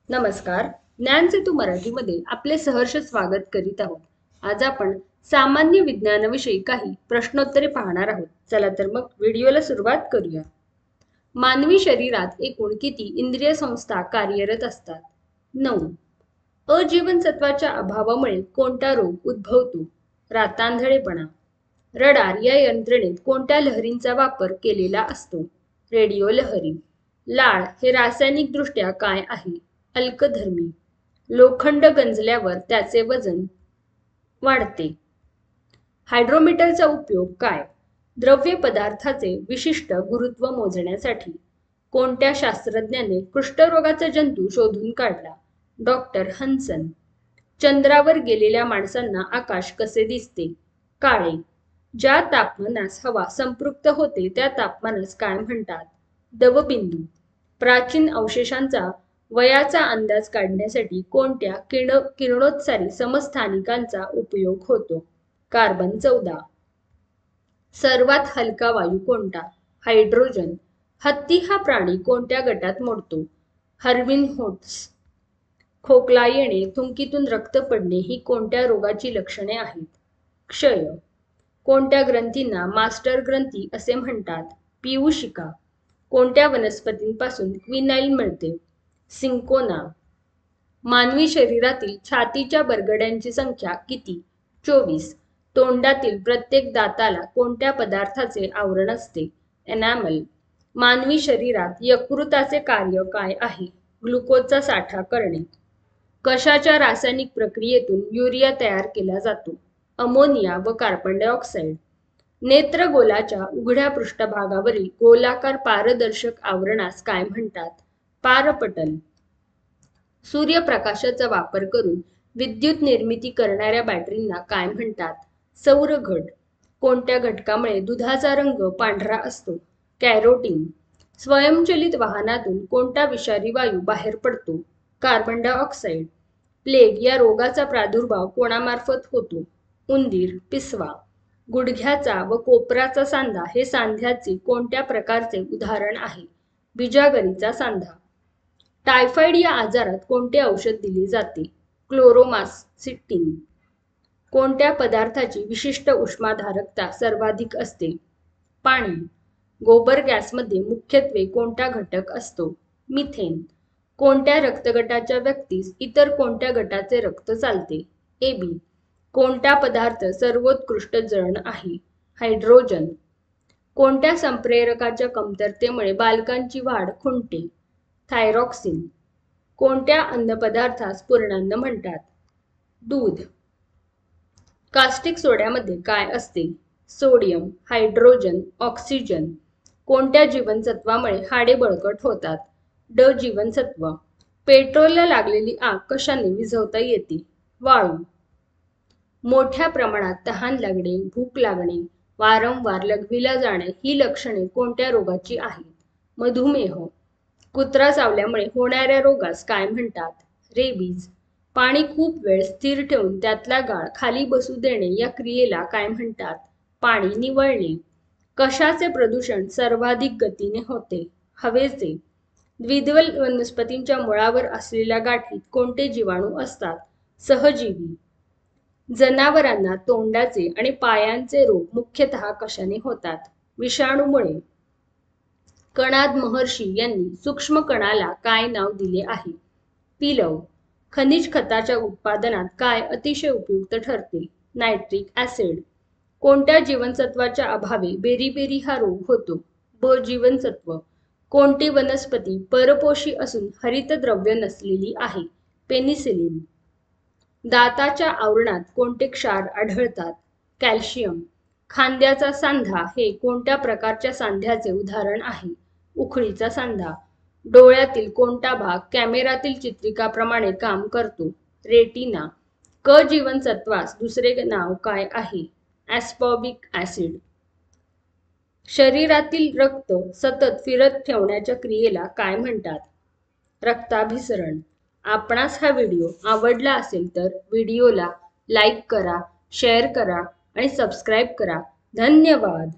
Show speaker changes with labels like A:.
A: नमस्कार. ज्ञानसेतू मराठीमध्ये आपले सहर्ष स्वागत करीत आहोत. आज आपण सामान्य विज्ञानाविषयी काही प्रश्नोत्तरे पाहणार आहोत. चला तर मग व्हिडिओला सुरुवात करूया. मानवी शरीरात एकूण किती इंद्रिय संस्था कार्यरत असतात? 9. अजीवनसत्वाच्या अभावामुळे कोणता रोग उद्भवतो? रातांधळेपणा. रडार या यंत्रणेत कोणत्या लहरींचा वापर केलेला असतो? रेडिओ लहरी. लाळ हे रासायनिकदृष्ट्या काय आहे? अल्कधर्मी. लोखंड गंजल्यावर त्याचे वजन वाढते. हायड्रोमीटरचा उपयोग काय? द्रव्य पदार्थाचे विशिष्ट गुरुत्व मोजण्यासाठी. कोणत्या शास्त्रज्ञाने कुष्ठरोगाचा जंतू शोधून काढला? डॉक्टर हन्सन. चंद्रावर गेलेल्या माणसांना आकाश कसे दिसते? काळे. ज्या तापमानास हवा संपृक्त होते त्या तापमानास काय म्हणतात? दवबिंदू. प्राचीन अवशेषांचा वयाचा अंदाज काढण्यासाठी कोणत्या किरणोत्सारी समस्थानिकांचा उपयोग होतो? कार्बन 14. सर्वात हलका वायू कोणता? हायड्रोजन. हत्ती हा प्राणी कोणत्या गटात मोडतो? हर्विनहोट्स. खोकला येणे, थुंकीतून रक्त पडणे ही कोणत्या रोगाची लक्षणे आहेत? क्षय. कोणत्या ग्रंथींना मास्टर ग्रंथी असे म्हणतात? पीयूषिका. कोणत्या वनस्पतींपासून क्विनाईल मिळते? सिंकोना. मानवी शरीरातील छातीच्या बरगड्यांची संख्या किती? 24. तोंडातील प्रत्येक दाताला कोणत्या पदार्थाचे आवरण असते? एनामल. मानवी शरीरात यकृताचे कार्य काय आहे? ग्लुकोजचा साठा करणे. कशाच्या रासायनिक प्रक्रियेतून युरिया तयार केला जातो? अमोनिया व कार्बन डायऑक्साईड. नेत्रगोलाच्या उघड्या पृष्ठभागावरील गोलाकार पारदर्शक आवरणास काय म्हणतात? पारपटल. सूर्यप्रकाशाचा वापर करून विद्युत निर्मिती करणाऱ्या बॅटरींना काय म्हणतात? सौर घट. कोणत्या घटकामुळे दुधाचा रंग पांढरा असतो? कॅरोटीन. स्वयंचलित वाहनातून कोणता विषारी वायू बाहेर पडतो? Carbon dioxide. प्लेग या रोगाचा प्रादुर्भाव कोणामार्फत होतो? उंदीर, पिसवा. गुडघ्याचा व कोपराचा सांधा हे सांध्याचे कोणत्या प्रकारचे उदाहरण आहे? बिजागरीचा सांधा. टायफॉइड या आजारात कोणते औषध दिले जाते? क्लोरोमास्टिन. कोणत्या पदार्थाची विशिष्ट उष्माधारकता सर्वाधिक असते? पाणी. गोबर गॅसमध्ये मुख्यत्वे कोणता घटक असतो? मिथेन. कोणत्या रक्तगटाच्या व्यक्तीस इतर कोणत्या गटाचे रक्त चालते? AB. कोणता पदार्थ सर्वोत्कृष्ट जळण आहे? हायड्रोजन. कोणत्या संप्रेरकाच्या कमतरतेमुळे बालकांची वाढ खुंटते? थायरॉक्सिन. कोणत्या अन्नपदार्थास पूर्णान्न म्हणतात? दूध. कास्टिक सोड्यामध्ये काय असते? Sodium, hydrogen, oxygen. कोणत्या जीवनसत्वामुळे हाडे बळकट होतात? ड जीवनसत्व. पेट्रोलला लागलेली आग कशाने विझवता येते? वाळू. मोठ्या प्रमाणात तहान लागणे, भूक लागणे, वारंवार लघवीला जाणे ही लक्षणे कोणत्या रोगाची आहेत? मधुमेह. कुत्रा चावल्यामुळे होणाऱ्या रोगास काय म्हणतात? रेबीज. पाणी खूप वेळ स्थिर ठेवून त्यातला गाळ खाली बसू देणे या क्रियेला काय म्हणतात? पाणी निवळणे. कशाचे प्रदूषण सर्वाधिक गतीने होते? हवेचे. द्विदल वनस्पतींच्या मुळावर असलेल्या गाठीत कोणते जीवाणू असतात? सहजीवी. जनावरांना तोंडाचे आणि पायांचे रोग मुख्यतः कशाने होतात? विषाणूमुळे. कणाद महर्षी यांनी सूक्ष्म कणाला काय नाव दिले आहे? पिलव. खनिज खताच्या उत्पादनात काय अतिशय उपयुक्त ठरते? Nitric acid. कोणत्या जीवनसत्वाच्या अभावी बेरीबेरी हा रोग होतो? ब जीवनसत्व. कोणती वनस्पती परपोषी असून हरितद्रव्य नसलेली आहे? पेनिसिलिन. दाताच्या आवरणात कोणते क्षार आढळतात? कॅल्शियम. खांद्याचा सांधा हे कोणत्या प्रकारच्या सांध्याचे उदाहरण आहे? उखळीचा सांधा. डोळ्यातील कोणता भाग कॅमेरातील चित्रिकाप्रमाणे काम करतो? रेटिना. क जीवनसत्वास दुसरे नाव काय आहे? Ascorbic acid. शरीरातील रक्त सतत फिरत ठेवण्याच्या क्रियेला काय म्हणतात? रक्ताभिसरण. आपणास हा व्हिडिओ आवडला असेल तर व्हिडिओला लाईक करा, शेअर करा आणि सबस्क्राईब करा. धन्यवाद.